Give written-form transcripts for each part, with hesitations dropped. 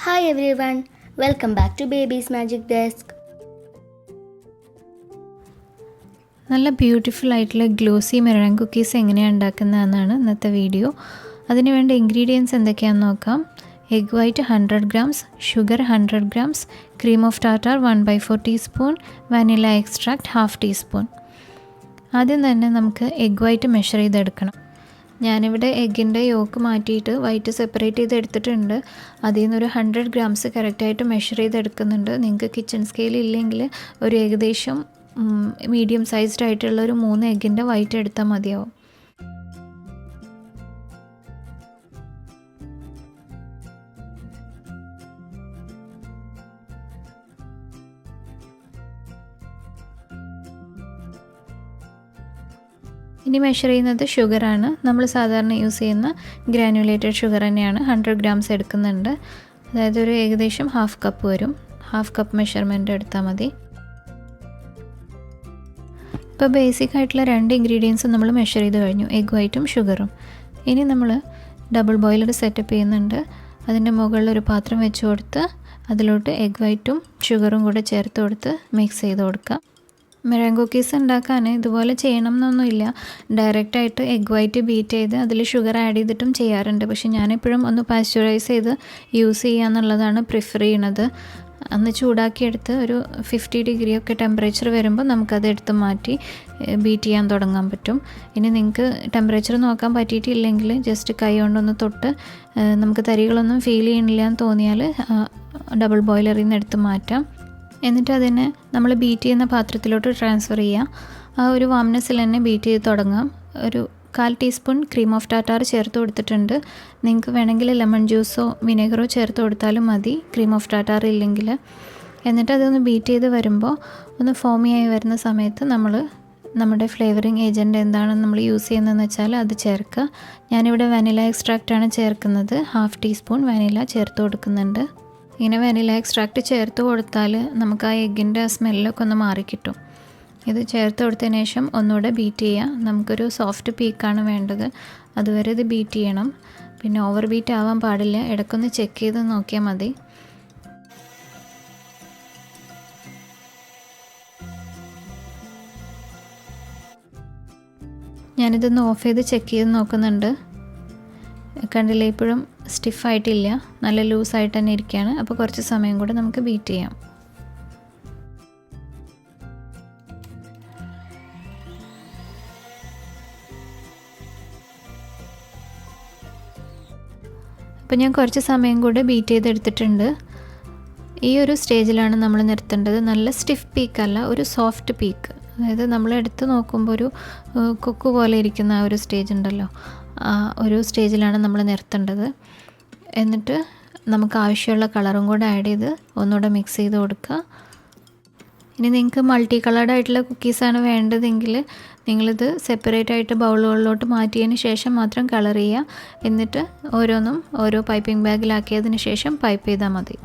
Hi everyone, welcome back to Baby's Magic Desk. നല്ല beautiful ആയിട്ടുള്ള glossy marine cookies എങ്ങനെയാണ് ഉണ്ടാക്കുന്നതെന്നാണ് ഇന്നത്തെ വീഡിയോ. അതിന് വേണ്ട ഇൻഗ്രീഡിയൻസ് എന്തൊക്കെയാണെന്ന് നോക്കാം. Egg white 100 grams, sugar 100 grams, cream of tartar 1/4 teaspoon, vanilla extract 1/2 teaspoon. ആദ്യം തന്നെ നമുക്ക് എഗ് വൈറ്റ് മെഷർ ചെയ്തെടുക്കണം. ഞാനിവിടെ എഗ്ഗിൻ്റെ യോക്ക് മാറ്റിയിട്ട് വൈറ്റ് സെപ്പറേറ്റ് ചെയ്ത് എടുത്തിട്ടുണ്ട്. അതിൽ നിന്നൊരു 100 ഗ്രാംസ് കറക്റ്റായിട്ട് മെഷർ ചെയ്തെടുക്കുന്നുണ്ട്. നിങ്ങൾക്ക് കിച്ചൺ സ്കെയിൽ ഇല്ലെങ്കിൽ ഒരു ഏകദേശം മീഡിയം സൈസ്ഡ് ആയിട്ടുള്ള ഒരു 3 എഗ്ഗിൻ്റെ വൈറ്റ് എടുത്താൽ മതിയാവും. ഇനി മെഷർ ചെയ്യുന്നത് ഷുഗറാണ്. നമ്മൾ സാധാരണ യൂസ് ചെയ്യുന്ന ഗ്രാനുലേറ്റഡ് ഷുഗർ തന്നെയാണ്. 100 ഗ്രാംസ് എടുക്കുന്നുണ്ട്. അതായത് ഒരു ഏകദേശം 1/2 കപ്പ് വരും. 1/2 കപ്പ് മെഷർമെൻറ്റ് എടുത്താൽ മതി. ഇപ്പോൾ ബേസിക് ആയിട്ടുള്ള 2 ഇൻഗ്രീഡിയൻസും നമ്മൾ മെഷർ ചെയ്ത് കഴിഞ്ഞു, എഗ് വൈറ്റും ഷുഗറും. ഇനി നമ്മൾ ഡബിൾ ബോയിലർ സെറ്റപ്പ് ചെയ്യുന്നുണ്ട്. അതിൻ്റെ മുകളിൽ ഒരു പാത്രം വെച്ച് കൊടുത്ത് അതിലോട്ട് എഗ് വൈറ്റും ഷുഗറും കൂടെ ചേർത്ത് കൊടുത്ത് മിക്സ് ചെയ്ത് കൊടുക്കുക. മെറൈൻ കുക്കീസ് ഉണ്ടാക്കാൻ ഇതുപോലെ ചെയ്യണം എന്നൊന്നുമില്ല. ഡയറക്റ്റായിട്ട് എഗ് വൈറ്റ് ബീറ്റ് ചെയ്ത് അതിൽ ഷുഗർ ആഡ് ചെയ്തിട്ടും ചെയ്യാറുണ്ട്. പക്ഷെ ഞാനെപ്പോഴും ഒന്ന് പാസ്ചറൈസ് ചെയ്ത് യൂസ് ചെയ്യുക എന്നുള്ളതാണ് പ്രിഫർ ചെയ്യണത്. അന്ന് ചൂടാക്കിയെടുത്ത് ഒരു 50 ഡിഗ്രി ഒക്കെ ടെമ്പറേച്ചർ വരുമ്പോൾ നമുക്കത് എടുത്ത് മാറ്റി ബീറ്റ് ചെയ്യാൻ തുടങ്ങാൻ പറ്റും. ഇനി നിങ്ങൾക്ക് ടെമ്പറേച്ചർ നോക്കാൻ പറ്റിയിട്ടില്ലെങ്കിൽ ജസ്റ്റ് കൈ കൊണ്ടൊന്ന് തൊട്ട് നമുക്ക് തരികളൊന്നും ഫീൽ ചെയ്യണില്ല എന്ന് തോന്നിയാൽ ഡബിൾ ബോയിലറിൽ നിന്ന് എടുത്ത് മാറ്റാം. എന്നിട്ട് അതിനെ നമ്മൾ ബീറ്റ് ചെയ്യുന്ന പാത്രത്തിലോട്ട് ട്രാൻസ്ഫർ ചെയ്യാം. ആ ഒരു വാംനെസ്സിൽ തന്നെ ബീറ്റ് ചെയ്ത് തുടങ്ങാം. ഒരു 1/4 ടീസ്പൂൺ ക്രീം ഓഫ് ടാർട്ടാർ ചേർത്ത് കൊടുത്തിട്ടുണ്ട്. നിങ്ങൾക്ക് വേണമെങ്കിൽ ലെമൺ ജ്യൂസോ വിനെഗറോ ചേർത്ത് കൊടുത്താലും മതി, ക്രീം ഓഫ് ടാർട്ടാർ ഇല്ലെങ്കിൽ. എന്നിട്ട് അതൊന്ന് ബീറ്റ് ചെയ്ത് വരുമ്പോൾ ഒന്ന് ഫോമിയായി വരുന്ന സമയത്ത് നമ്മുടെ ഫ്ലേവറിങ് ഏജൻറ്റ് എന്താണെന്ന് നമ്മൾ യൂസ് ചെയ്യുന്നതെന്ന് വെച്ചാൽ അത് ചേർക്കുക. ഞാനിവിടെ വാനില എക്സ്ട്രാക്റ്റാണ് ചേർക്കുന്നത്. 1/2 ടീസ്പൂൺ വാനില ചേർത്ത് കൊടുക്കുന്നുണ്ട്. ഇങ്ങനെ വാനില എക്സ്ട്രാക്റ്റ് ചേർത്ത് കൊടുത്താൽ നമുക്ക് ആ എഗ്ഗിൻ്റെ സ്മെല്ലൊക്കെ ഒന്ന് മാറിക്കിട്ടും. ഇത് ചേർത്ത് കൊടുത്തതിന് ശേഷം ഒന്നുകൂടെ ബീറ്റ് ചെയ്യുക. നമുക്കൊരു സോഫ്റ്റ് പീക്കാണ് വേണ്ടത്, അതുവരെ ഇത് ബീറ്റ് ചെയ്യണം. പിന്നെ ഓവർ ബീറ്റ് ആവാൻ പാടില്ല, ഇടയ്ക്കൊന്ന് ചെക്ക് ചെയ്ത് നോക്കിയാൽ മതി. ഞാനിതൊന്ന് ഓഫ് ചെയ്ത് ചെക്ക് ചെയ്ത് നോക്കുന്നുണ്ട്. കണ്ടില്ലേ, ഇപ്പോഴും സ്റ്റിഫായിട്ടില്ല, നല്ല ലൂസായിട്ട് തന്നെ ഇരിക്കുകയാണ്. അപ്പോൾ കുറച്ച് സമയം കൂടെ നമുക്ക് ബീറ്റ് ചെയ്യാം. അപ്പോൾ ഞാൻ കുറച്ച് സമയം കൂടെ ബീറ്റ് ചെയ്തെടുത്തിട്ടുണ്ട്. ഈ ഒരു സ്റ്റേജിലാണ് നമ്മൾ നിർത്തേണ്ടത്. നല്ല സ്റ്റിഫ് പീക്കല്ല, ഒരു സോഫ്റ്റ് പീക്ക്. അതായത് നമ്മൾ എടുത്ത് നോക്കുമ്പോൾ ഒരു കൊക്ക് പോലെ ഇരിക്കുന്ന ആ ഒരു സ്റ്റേജ് ഉണ്ടല്ലോ, ആ ഒരു സ്റ്റേജിലാണ് നമ്മൾ നിർത്തേണ്ടത്. എന്നിട്ട് നമുക്ക് ആവശ്യമുള്ള കളറും കൂടെ ആഡ് ചെയ്ത് ഒന്നുകൂടെ മിക്സ് ചെയ്ത് കൊടുക്കുക. ഇനി നിങ്ങൾക്ക് മൾട്ടി കളേർഡ് ആയിട്ടുള്ള കുക്കീസാണ് വേണ്ടതെങ്കിൽ നിങ്ങളിത് സെപ്പറേറ്റ് ആയിട്ട് ബൗളുകളിലോട്ട് മാറ്റിയതിന് ശേഷം മാത്രം കളർ ചെയ്യുക. എന്നിട്ട് ഓരോന്നും ഓരോ പൈപ്പിംഗ് ബാഗിലാക്കിയതിന് ശേഷം പൈപ്പ് ചെയ്താൽ മതി.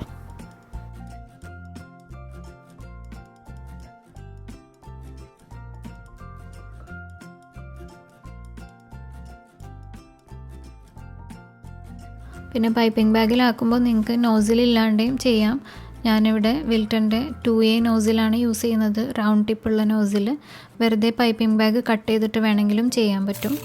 പിന്നെ പൈപ്പിംഗ് ബാഗിലാക്കുമ്പോൾ നിങ്ങൾക്ക് നോസിലില്ലാണ്ടെയും ചെയ്യാം. ഞാനിവിടെ വിൽട്ടൻ്റെ 2A നോസിലാണ് യൂസ് ചെയ്യുന്നത്, റൗണ്ട് ടിപ്പുള്ള നോസിൽ. വെറുതെ പൈപ്പിംഗ് ബാഗ് കട്ട് ചെയ്തിട്ട് വേണമെങ്കിലും ചെയ്യാൻ പറ്റും.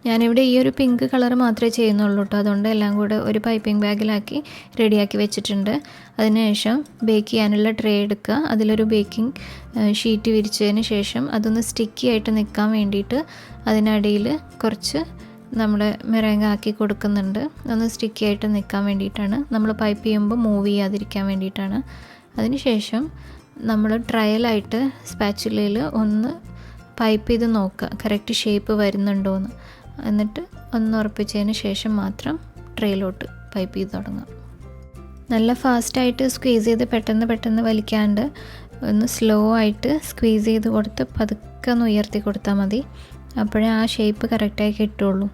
ഞാനിവിടെ ഈ ഒരു പിങ്ക് കളർ മാത്രമേ ചെയ്യുന്നുള്ളൂ കേട്ടോ. അതുകൊണ്ട് എല്ലാം കൂടെ ഒരു പൈപ്പിംഗ് ബാഗിലാക്കി റെഡിയാക്കി വെച്ചിട്ടുണ്ട്. അതിനുശേഷം ബേക്ക് ചെയ്യാനുള്ള ട്രേ എടുക്കുക. അതിലൊരു ബേക്കിംഗ് ഷീറ്റ് വിരിച്ചതിന് ശേഷം അതൊന്ന് സ്റ്റിക്കി ആയിട്ട് നിൽക്കാൻ വേണ്ടിയിട്ട് അതിനടിയിൽ കുറച്ച് നമ്മുടെ മെറൈൻ ആക്കി കൊടുക്കുന്നുണ്ട്. ഒന്ന് സ്റ്റിക്കി ആയിട്ട് നിൽക്കാൻ വേണ്ടിയിട്ടാണ്, നമ്മൾ പൈപ്പ് ചെയ്യുമ്പോൾ മൂവ് ചെയ്യാതിരിക്കാൻ വേണ്ടിയിട്ടാണ്. അതിനുശേഷം നമ്മൾ ട്രയലായിട്ട് സ്പാച്ചുലയിൽ ഒന്ന് പൈപ്പ് ചെയ്ത് നോക്കുക കറക്റ്റ് ഷേപ്പ് വരുന്നുണ്ടോയെന്ന്. എന്നിട്ട് ഒന്ന് ഉറപ്പിച്ചതിന് ശേഷം മാത്രം ട്രേയിലോട്ട് പൈപ്പ് ചെയ്ത് തുടങ്ങാം. നല്ല ഫാസ്റ്റായിട്ട് സ്ക്വീസ് ചെയ്ത് പെട്ടെന്ന് വലിക്കാണ്ട് ഒന്ന് സ്ലോ ആയിട്ട് സ്ക്വീസ് ചെയ്ത് കൊടുത്ത് പതുക്കെ ഒന്ന് ഉയർത്തി കൊടുത്താൽ മതി. അപ്പോഴേ ആ ഷേപ്പ് കറക്റ്റായി കിട്ടുള്ളൂ.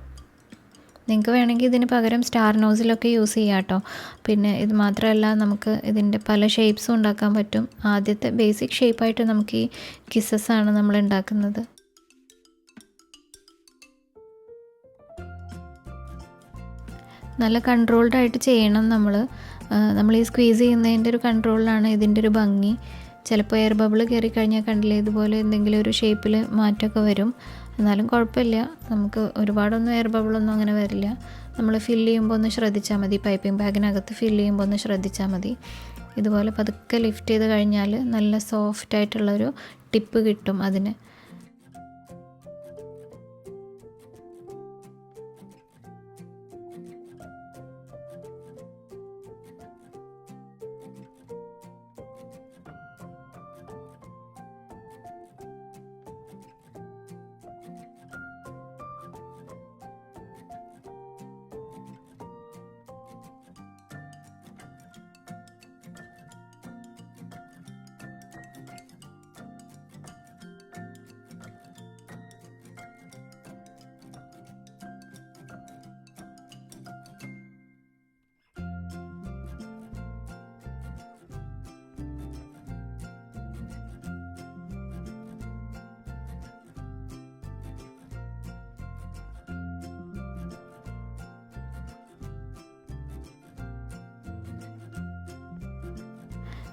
നിങ്ങൾക്ക് വേണമെങ്കിൽ ഇതിന് പകരം സ്റ്റാർ നോസിലൊക്കെ യൂസ് ചെയ്യാം കേട്ടോ. പിന്നെ ഇത് മാത്രമല്ല, നമുക്ക് ഇതിൻ്റെ പല ഷേപ്സും ഉണ്ടാക്കാൻ പറ്റും. ആദ്യത്തെ ബേസിക് ഷേപ്പായിട്ട് നമുക്ക് ഈ കിസ്സസാണ് നമ്മൾ ഉണ്ടാക്കുന്നത്. നല്ല കൺട്രോൾഡായിട്ട് ചെയ്യണം. നമ്മൾ ഈ സ്ക്വീസ് ചെയ്യുന്നതിൻ്റെ ഒരു കൺട്രോളിലാണ് ഇതിൻ്റെ ഒരു ഭംഗി. ചിലപ്പോൾ എയർ ബബിൾ കയറി കഴിഞ്ഞാൽ കണ്ടില്ലേ, ഇതുപോലെ എന്തെങ്കിലും ഒരു ഷേപ്പിൽ മാറ്റമൊക്കെ വരും. എന്നാലും കുഴപ്പമില്ല, നമുക്ക് ഒരുപാടൊന്നും എയർ ബബിളൊന്നും അങ്ങനെ വരില്ല. നമ്മൾ ഫില്ല് ചെയ്യുമ്പോൾ ഒന്ന് ശ്രദ്ധിച്ചാൽ മതി, പൈപ്പിംഗ് ബാഗിനകത്ത് ഫില്ല് ചെയ്യുമ്പോൾ ഒന്ന് ശ്രദ്ധിച്ചാൽ മതി. ഇതുപോലെ പതുക്കെ ലിഫ്റ്റ് ചെയ്ത് കഴിഞ്ഞാൽ നല്ല സോഫ്റ്റായിട്ടുള്ളൊരു ടിപ്പ് കിട്ടും അതിന്.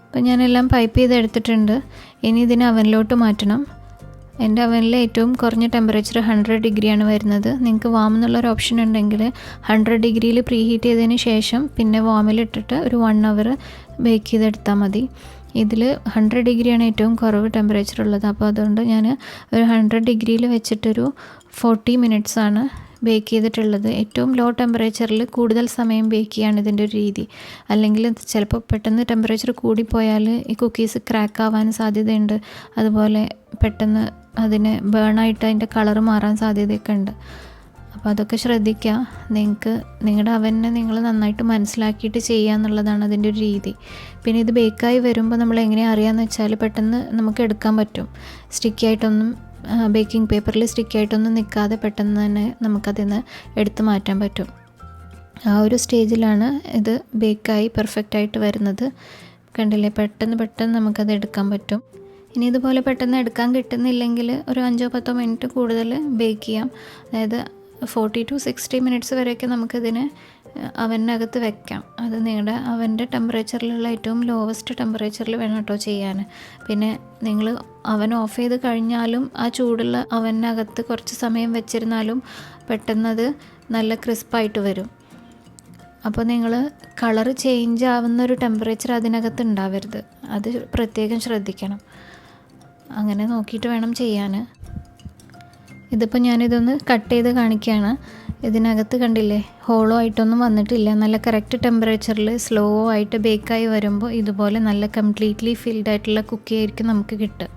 അപ്പോൾ ഞാനെല്ലാം പൈപ്പ് ചെയ്തെടുത്തിട്ടുണ്ട്. ഇനി ഇതിനെ അവനിലോട്ട് മാറ്റണം. എൻ്റെ അവനിൽ ഏറ്റവും കുറഞ്ഞ ടെമ്പറേച്ചർ 100 ഡിഗ്രിയാണ് വരുന്നത്. നിങ്ങൾക്ക് വാം എന്നുള്ളൊരു ഓപ്ഷൻ ഉണ്ടെങ്കിൽ 100 ഡിഗ്രിയിൽ പ്രീ ഹീറ്റ് ചെയ്തതിന് ശേഷം പിന്നെ വാമിലിട്ടിട്ട് ഒരു 1 അവർ ബേക്ക് ചെയ്തെടുത്താൽ മതി. ഇതിൽ 100 ഡിഗ്രിയാണ് ഏറ്റവും കുറവ് ടെമ്പറേച്ചർ ഉള്ളത്. അപ്പോൾ അതുകൊണ്ട് ഞാൻ ഒരു 100 ഡിഗ്രിയിൽ വെച്ചിട്ടൊരു 40 മിനിറ്റ്സാണ് ബേക്ക് ചെയ്തിട്ടുള്ളത്. ഏറ്റവും ലോ ടെമ്പറേച്ചറിൽ കൂടുതൽ സമയം ബേക്ക് ചെയ്യാണ് ഇതിൻ്റെ ഒരു രീതി. അല്ലെങ്കിൽ ചിലപ്പോൾ പെട്ടെന്ന് ടെമ്പറേച്ചർ കൂടിപ്പോയാൽ ഈ കുക്കീസ് ക്രാക്ക് ആവാൻ സാധ്യതയുണ്ട്. അതുപോലെ പെട്ടെന്ന് അതിന് ബേണായിട്ട് അതിൻ്റെ കളറ് മാറാൻ സാധ്യതയൊക്കെ ഉണ്ട്. അപ്പോൾ അതൊക്കെ ശ്രദ്ധിക്കുക. നിങ്ങളുടെ അവനെ നിങ്ങൾ നന്നായിട്ട് മനസ്സിലാക്കിയിട്ട് ചെയ്യുക എന്നുള്ളതാണ് അതിൻ്റെ ഒരു രീതി. പിന്നെ ഇത് ബേക്കായി വരുമ്പോൾ നമ്മൾ എങ്ങനെയാണ് അറിയാമെന്ന് വെച്ചാൽ പെട്ടെന്ന് നമുക്ക് എടുക്കാൻ പറ്റും. സ്റ്റിക്കിയായിട്ടൊന്നും ബേക്കിംഗ് പേപ്പറിൽ സ്റ്റിക്കായിട്ടൊന്നും നിൽക്കാതെ പെട്ടെന്ന് തന്നെ നമുക്കതിൽ നിന്ന് എടുത്ത് മാറ്റാൻ പറ്റും. ആ ഒരു സ്റ്റേജിലാണ് ഇത് ബേക്കായി പെർഫെക്റ്റായിട്ട് വരുന്നത്. കണ്ടില്ലേ, പെട്ടെന്ന് നമുക്കത് എടുക്കാൻ പറ്റും. ഇനി ഇതുപോലെ പെട്ടെന്ന് എടുക്കാൻ കിട്ടുന്നില്ലെങ്കിൽ ഒരു 5-10 മിനിറ്റ് കൂടുതൽ ബേക്ക് ചെയ്യാം. അതായത് 40 to 60 മിനിറ്റ്സ് വരെയൊക്കെ നമുക്കിതിന് അവനകത്ത് വെക്കാം. അത് നിങ്ങളുടെ അവൻ്റെ ടെമ്പറേച്ചറിലുള്ള ഏറ്റവും ലോവസ്റ്റ് ടെമ്പറേച്ചറിൽ വേണം കേട്ടോ ചെയ്യാൻ. പിന്നെ നിങ്ങൾ അവൻ ഓഫ് ചെയ്ത് കഴിഞ്ഞാലും ആ ചൂടുള്ള അവനകത്ത് കുറച്ച് സമയം വെച്ചിരുന്നാലും പെട്ടെന്നത് നല്ല ക്രിസ്പായിട്ട് വരും. അപ്പോൾ നിങ്ങൾ കളറ് ചേഞ്ച് ആവുന്നൊരു ടെമ്പറേച്ചർ അതിനകത്ത് ഉണ്ടാവരുത്. അത് പ്രത്യേകം ശ്രദ്ധിക്കണം. അങ്ങനെ നോക്കിയിട്ട് വേണം ചെയ്യാൻ. ഇതിപ്പോൾ ഞാനിതൊന്ന് കട്ട് ചെയ്ത് കാണിക്കുകയാണ്. ഇതിനകത്ത് കണ്ടില്ലേ, ഹോളോ ആയിട്ടൊന്നും വന്നിട്ടില്ല. നല്ല കറക്റ്റ് ടെമ്പറേച്ചറിൽ സ്ലോ ആയിട്ട് ബേക്കായി വരുമ്പോൾ ഇതുപോലെ നല്ല കംപ്ലീറ്റ്ലി ഫിൽഡ് ആയിട്ടുള്ള കുക്കി ആയിരിക്കും നമുക്ക് കിട്ടുക.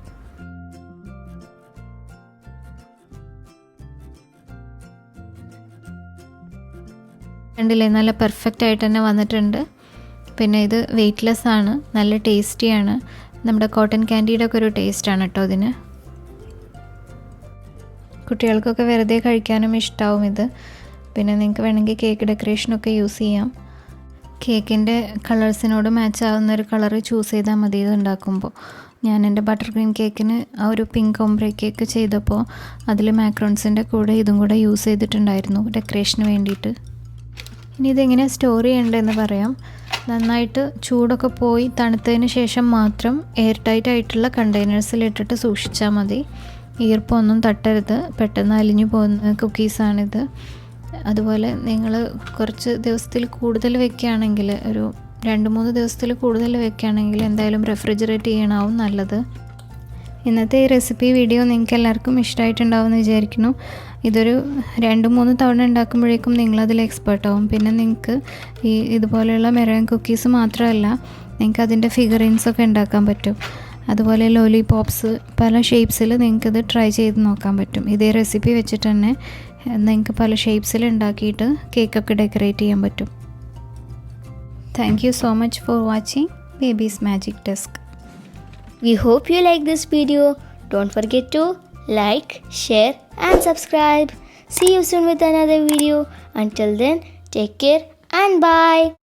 കണ്ടില്ലേ, നല്ല പെർഫെക്റ്റ് ആയിട്ട് തന്നെ വന്നിട്ടുണ്ട്. പിന്നെ ഇത് വെയ്റ്റ്ലെസ് ആണ്, നല്ല ടേസ്റ്റിയാണ്. നമ്മുടെ കോട്ടൺ ക്യാൻഡിയുടെ ഒക്കെ ഒരു ടേസ്റ്റാണ് കേട്ടോ ഇതിന്. കുട്ടികൾക്കൊക്കെ വെറുതെ കഴിക്കാനും ഇഷ്ടമാവും ഇത്. പിന്നെ നിങ്ങൾക്ക് വേണമെങ്കിൽ കേക്ക് ഡെക്കറേഷനൊക്കെ യൂസ് ചെയ്യാം. കേക്കിൻ്റെ കളേഴ്സിനോട് മാച്ച് ആവുന്ന ഒരു കളറ് ചൂസ് ചെയ്താൽ മതി ഇത് ഉണ്ടാക്കുമ്പോൾ. ഞാൻ എൻ്റെ ബട്ടർക്രീം കേക്കിന് ആ ഒരു പിങ്ക് ഓംബ്രേ കേക്ക് ചെയ്തപ്പോൾ അതിൽ മാക്രോൺസിൻ്റെ കൂടെ ഇതും കൂടെ യൂസ് ചെയ്തിട്ടുണ്ടായിരുന്നു ഡെക്കറേഷന് വേണ്ടിയിട്ട്. ഇനി ഇതെങ്ങനെ സ്റ്റോർ ചെയ്യേണ്ടതെന്ന് പറയാം. നന്നായിട്ട് ചൂടൊക്കെ പോയി തണുത്തതിന് ശേഷം മാത്രം എയർ ടൈറ്റ് ആയിട്ടുള്ള കണ്ടെയ്നേഴ്സിലിട്ടിട്ട് സൂക്ഷിച്ചാൽ മതി. ഈർപ്പമൊന്നും തട്ടരുത്, പെട്ടെന്ന് അലിഞ്ഞു പോകുന്ന കുക്കീസാണിത്. അതുപോലെ നിങ്ങൾ കുറച്ച് ദിവസത്തിൽ കൂടുതൽ വെക്കുകയാണെങ്കിൽ, ഒരു 2-3 ദിവസത്തിൽ കൂടുതൽ വെക്കുകയാണെങ്കിൽ എന്തായാലും റെഫ്രിജറേറ്റ് ചെയ്യണമാവും നല്ലത്. ഇന്നത്തെ ഈ റെസിപ്പി വീഡിയോ നിങ്ങൾക്ക് എല്ലാവർക്കും ഇഷ്ടമായിട്ടുണ്ടാവുമെന്ന് വിചാരിക്കുന്നു. ഇതൊരു 2-3 തവണ ഉണ്ടാക്കുമ്പോഴേക്കും നിങ്ങളതിൽ എക്സ്പേർട്ടാവും. പിന്നെ നിങ്ങൾക്ക് ഇതുപോലെയുള്ള മെറൈൻ കുക്കീസ് മാത്രമല്ല, നിങ്ങൾക്ക് അതിൻ്റെ ഫിഗറിൻസൊക്കെ ഉണ്ടാക്കാൻ പറ്റും. അതുപോലെ ലോലിപോപ്സ് പല ഷേപ്സിൽ നിങ്ങൾക്കിത് ട്രൈ ചെയ്ത് നോക്കാൻ പറ്റും. ഇതേ റെസിപ്പി വെച്ചിട്ട് തന്നെ നിങ്ങൾക്ക് പല ഷേപ്സിൽ ഉണ്ടാക്കിയിട്ട് കേക്കൊക്കെ ഡെക്കറേറ്റ് ചെയ്യാൻ പറ്റും. Thank you so much for watching babies magic desk. We hope you like this video. Don't forget to like, share and subscribe. See you soon with another video. Until then, take care and bye.